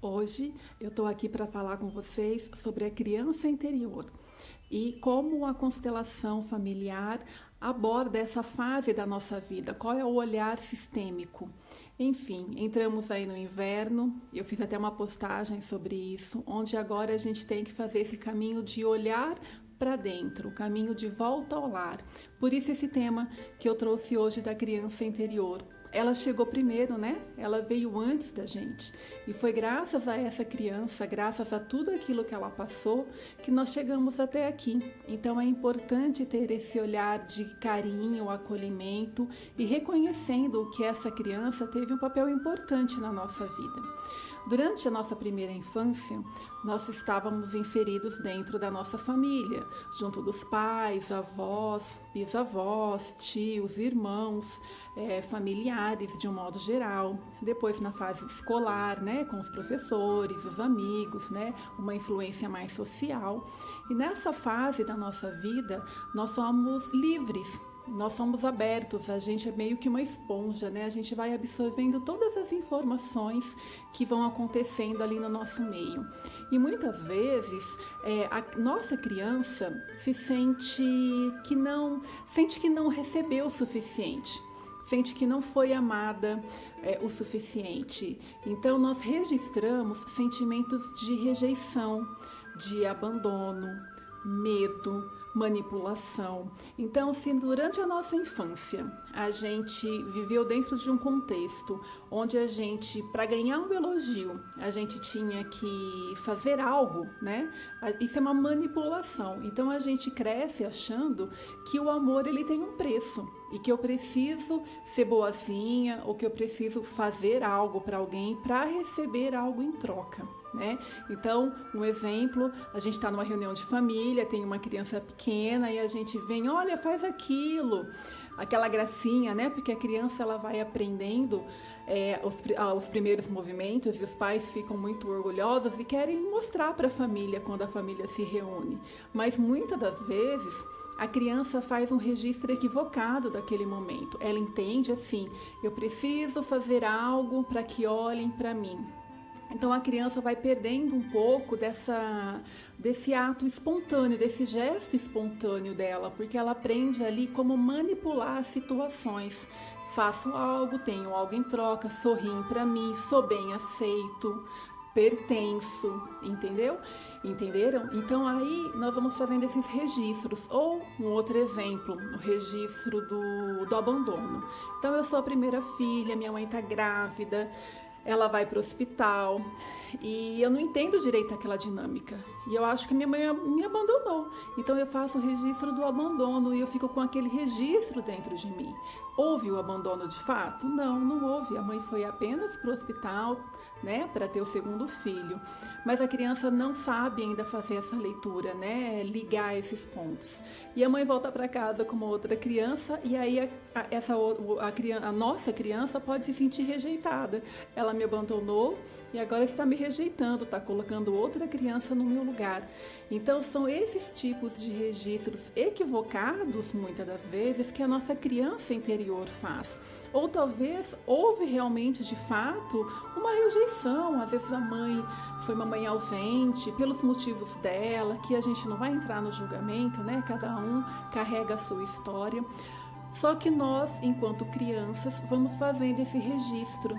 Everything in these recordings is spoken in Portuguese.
Hoje eu estou aqui para falar com vocês sobre a criança interior e como a constelação familiar aborda essa fase da nossa vida, qual é o olhar sistêmico. Enfim, entramos aí no inverno, eu fiz até uma postagem sobre isso, onde agora a gente tem que fazer esse caminho de olhar para dentro, o caminho de volta ao lar. Por isso esse tema que eu trouxe hoje da criança interior. Ela chegou primeiro, né? Ela veio antes da gente. E foi graças a essa criança, graças a tudo aquilo que ela passou, que nós chegamos até aqui. Então é importante ter esse olhar de carinho, acolhimento e reconhecendo que essa criança teve um papel importante na nossa vida. Durante a nossa primeira infância, nós estávamos inseridos dentro da nossa família, junto dos pais, avós, bisavós, tios, irmãos, familiares de um modo geral. Depois na fase escolar, né, com os professores, os amigos, né, uma influência mais social. E nessa fase da nossa vida, nós somos livres. Nós somos abertos, a gente é meio que uma esponja, né? A gente vai absorvendo todas as informações que vão acontecendo ali no nosso meio. E muitas vezes a nossa criança sente que não recebeu o suficiente, sente que não foi amada o suficiente. Então nós registramos sentimentos de rejeição, de abandono, medo, manipulação. Então, se durante a nossa infância a gente viveu dentro de um contexto onde a gente, para ganhar um elogio, a gente tinha que fazer algo, né? Isso é uma manipulação. Então a gente cresce achando que o amor ele tem um preço e que eu preciso ser boazinha ou que eu preciso fazer algo para alguém para receber algo em troca. Né? Então, um exemplo, a gente está numa reunião de família, tem uma criança pequena e a gente vem, olha, faz aquilo, aquela gracinha, né? Porque a criança ela vai aprendendo os primeiros movimentos e os pais ficam muito orgulhosos e querem mostrar para a família quando a família se reúne. Mas muitas das vezes a criança faz um registro equivocado daquele momento. Ela entende assim, eu preciso fazer algo para que olhem para mim. Então a criança vai perdendo um pouco desse ato espontâneo, desse gesto espontâneo dela, porque ela aprende ali como manipular as situações. Faço algo, tenho algo em troca, sorriem para mim, sou bem aceito, pertenço, entendeu? Entenderam? Então aí nós vamos fazendo esses registros. Ou um outro exemplo, o registro do abandono. Então eu sou a primeira filha, minha mãe está grávida, ela vai para o hospital e eu não entendo direito aquela dinâmica. E eu acho que minha mãe me abandonou. Então eu faço o registro do abandono e eu fico com aquele registro dentro de mim. Houve o abandono de fato? Não, não houve. A mãe foi apenas para o hospital, né, para ter o segundo filho. Mas a criança não sabe ainda fazer essa leitura, né, ligar esses pontos. E a mãe volta para casa com uma outra criança e aí a nossa criança pode se sentir rejeitada. Ela me abandonou e agora está me rejeitando, está colocando outra criança no meu lugar. Então são esses tipos de registros equivocados, muitas das vezes, que a nossa criança interior faz. Ou talvez houve realmente, de fato, uma rejeição. Às vezes a mãe foi uma mãe ausente, pelos motivos dela, que a gente não vai entrar no julgamento, né? Cada um carrega a sua história. Só que nós, enquanto crianças, vamos fazendo esses registros,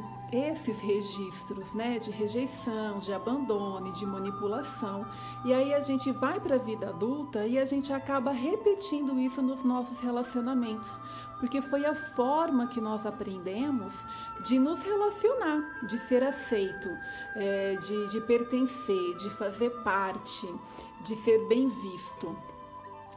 né, de rejeição, de abandono, de manipulação. E aí a gente vai para a vida adulta e a gente acaba repetindo isso nos nossos relacionamentos, porque foi a forma que nós aprendemos de nos relacionar, de ser aceito, de pertencer, de fazer parte, de ser bem visto.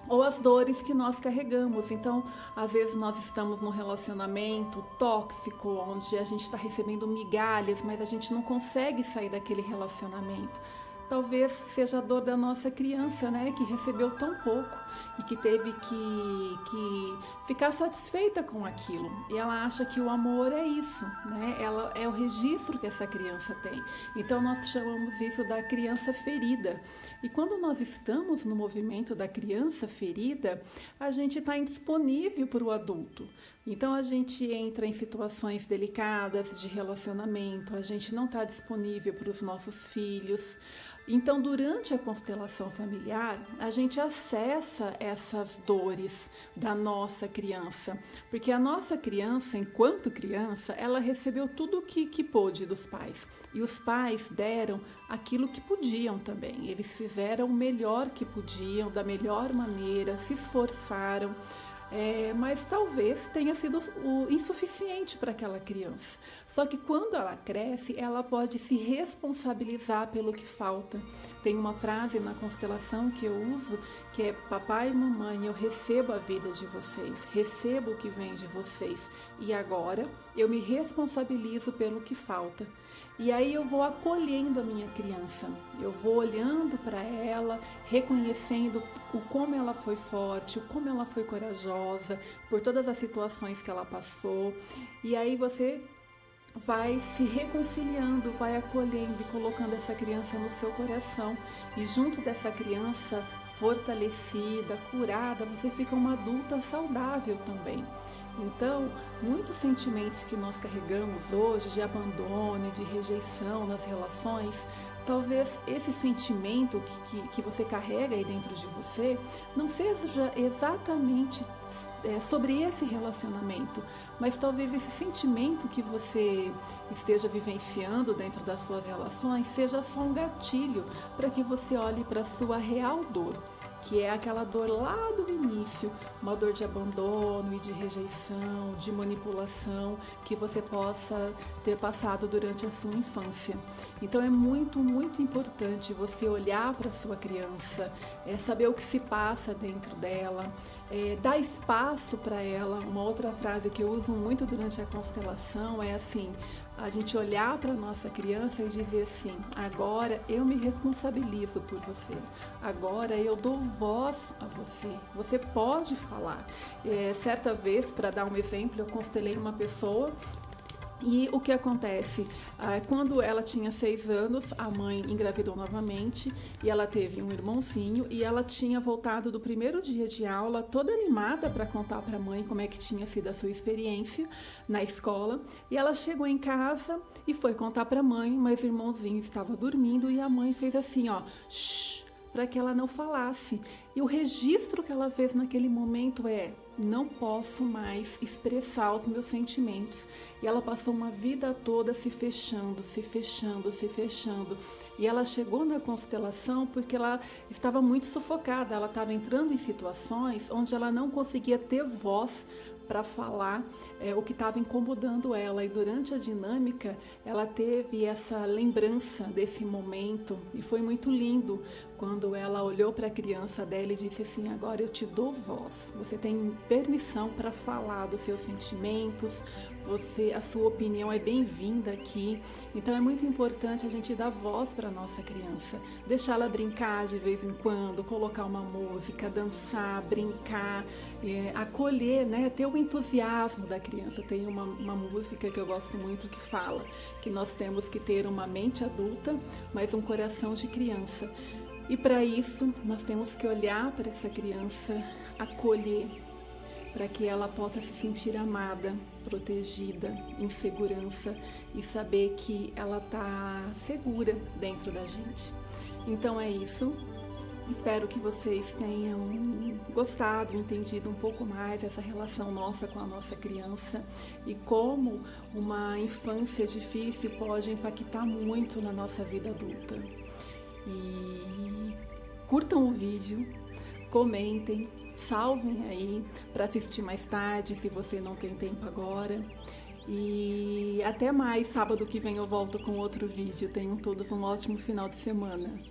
Ou as dores que nós carregamos. Então, às vezes nós estamos num relacionamento tóxico, onde a gente está recebendo migalhas, mas a gente não consegue sair daquele relacionamento. Talvez seja a dor da nossa criança, né, que recebeu tão pouco e que teve que ficar satisfeita com aquilo. E ela acha que o amor é isso, né? Ela é o registro que essa criança tem. Então nós chamamos isso da criança ferida. E quando nós estamos no movimento da criança ferida, a gente está indisponível para o adulto. Então a gente entra em situações delicadas de relacionamento, a gente não está disponível para os nossos filhos. Então, durante a constelação familiar, a gente acessa essas dores da nossa criança, porque a nossa criança, enquanto criança, ela recebeu tudo o que pôde dos pais. E os pais deram aquilo que podiam também. Eles fizeram o melhor que podiam, da melhor maneira, se esforçaram. Mas talvez tenha sido o insuficiente para aquela criança. Só que quando ela cresce, ela pode se responsabilizar pelo que falta. Tem uma frase na constelação que eu uso, que é: papai e mamãe, eu recebo a vida de vocês, recebo o que vem de vocês, e agora eu me responsabilizo pelo que falta. E aí eu vou acolhendo a minha criança, eu vou olhando para ela, reconhecendo o como ela foi forte, o como ela foi corajosa, por todas as situações que ela passou. E aí você vai se reconciliando, vai acolhendo e colocando essa criança no seu coração. E junto dessa criança fortalecida, curada, você fica uma adulta saudável também. Então, muitos sentimentos que nós carregamos hoje de abandono, de rejeição nas relações, talvez esse sentimento que você carrega aí dentro de você não seja exatamente sobre esse relacionamento, mas talvez esse sentimento que você esteja vivenciando dentro das suas relações seja só um gatilho para que você olhe para a sua real dor, que é aquela dor lá do início, uma dor de abandono e de rejeição, de manipulação, que você possa ter passado durante a sua infância. Então é muito, muito importante você olhar para a sua criança, saber o que se passa dentro dela, dar espaço para ela. Uma outra frase que eu uso muito durante a constelação é assim: a gente olhar para a nossa criança e dizer assim: agora eu me responsabilizo por você, agora eu dou voz a você, você pode falar. Certa vez, para dar um exemplo, eu constelei uma pessoa. E o que acontece? Quando ela tinha 6 anos, a mãe engravidou novamente e ela teve um irmãozinho, e ela tinha voltado do primeiro dia de aula toda animada para contar para a mãe como é que tinha sido a sua experiência na escola. E ela chegou em casa e foi contar para a mãe, mas o irmãozinho estava dormindo e a mãe fez assim, ó, shh, para que ela não falasse. E o registro que ela fez naquele momento é: não posso mais expressar os meus sentimentos. E ela passou uma vida toda se fechando, se fechando, se fechando. E ela chegou na constelação porque ela estava muito sufocada, ela estava entrando em situações onde ela não conseguia ter voz para falar o que estava incomodando ela. E durante a dinâmica ela teve essa lembrança desse momento, e foi muito lindo quando ela olhou para a criança dela e disse assim: agora eu te dou voz, você tem permissão para falar dos seus sentimentos, a sua opinião é bem-vinda aqui. Então é muito importante a gente dar voz para nossa criança, deixá-la brincar de vez em quando, colocar uma música, dançar, brincar, acolher, né? Ter o entusiasmo da criança. Tem uma música que eu gosto muito que fala que nós temos que ter uma mente adulta, mas um coração de criança. E para isso nós temos que olhar para essa criança, acolher, para que ela possa se sentir amada, protegida, em segurança, e saber que ela está segura dentro da gente. Então é isso. Espero que vocês tenham gostado, entendido um pouco mais essa relação nossa com a nossa criança e como uma infância difícil pode impactar muito na nossa vida adulta. E curtam o vídeo, comentem, salvem aí para assistir mais tarde, se você não tem tempo agora. E até mais, sábado que vem eu volto com outro vídeo. Tenham todos um ótimo final de semana.